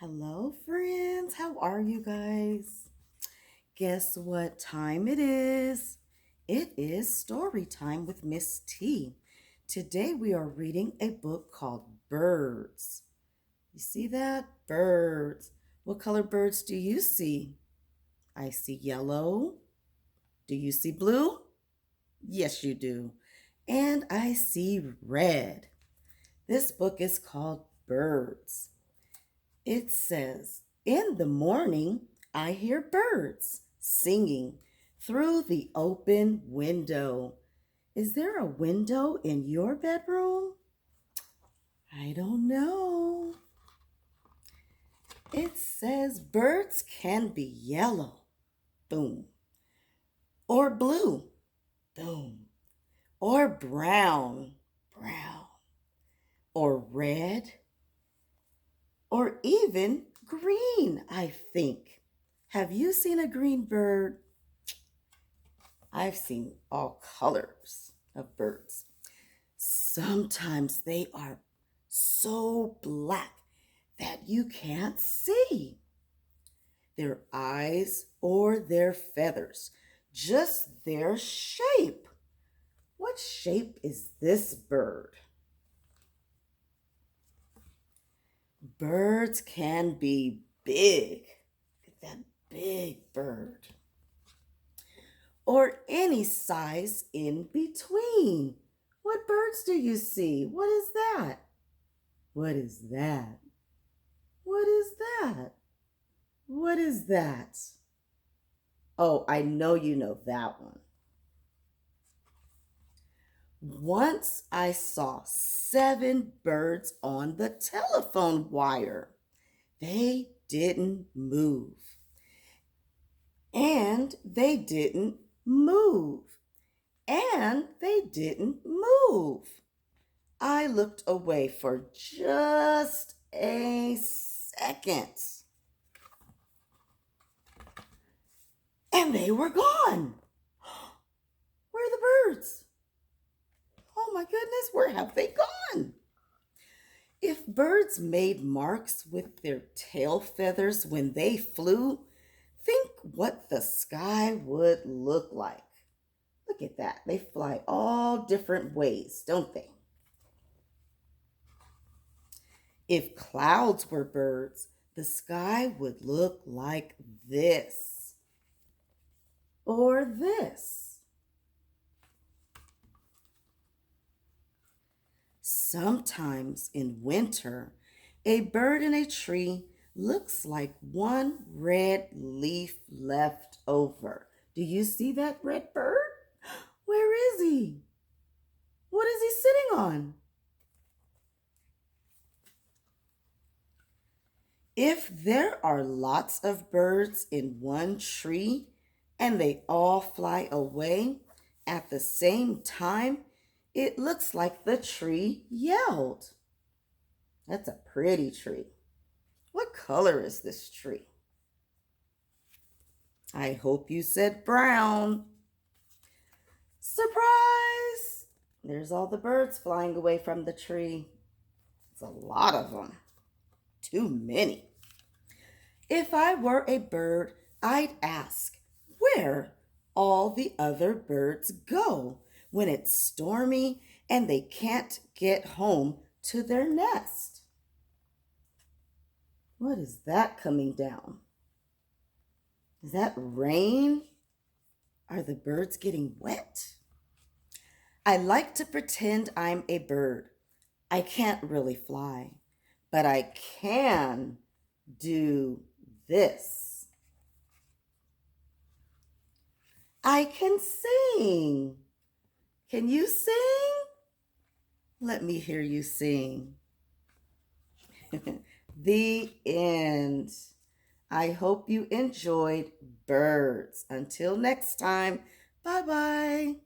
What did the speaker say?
Hello, friends. How are you guys? Guess what time it is? It is story time with Miss T. Today we are reading a book called Birds. You see that? Birds. What color birds do you see? I see yellow. Do you see blue? Yes, you do. And I see red. This book is called Birds. It says, in the morning, I hear birds singing through the open window. Is there a window in your bedroom? I don't know. It says birds can be yellow, boom, or blue, boom, or brown, brown, or red, or even green, I think. Have you seen a green bird? I've seen all colors of birds. Sometimes they are so black that you can't see their eyes or their feathers, just their shape. What shape is this bird? Birds can be big. Look at that big bird. Or any size in between. What birds do you see? What is that? What is that? What is that? What is that? Oh, I know you know that one. Once I saw 7 birds on the telephone wire. They didn't move. And they didn't move. And they didn't move. I looked away for just a second. And they were gone. Where are the birds? Oh my goodness, where have they gone? If birds made marks with their tail feathers when they flew, think what the sky would look like. Look at that. They fly all different ways, don't they? If clouds were birds, the sky would look like this or this. Sometimes in winter, a bird in a tree looks like one red leaf left over. Do you see that red bird? Where is he? What is he sitting on? If there are lots of birds in one tree and they all fly away at the same time, it looks like the tree yelled. That's a pretty tree. What color is this tree? I hope you said brown. Surprise! There's all the birds flying away from the tree. It's a lot of them. Too many. If I were a bird, I'd ask where all the other birds go when it's stormy and they can't get home to their nest. What is that coming down? Is that rain? Are the birds getting wet? I like to pretend I'm a bird. I can't really fly, but I can do this. I can sing. Can you sing? Let me hear you sing. The end. I hope you enjoyed birds. Until next time, bye-bye.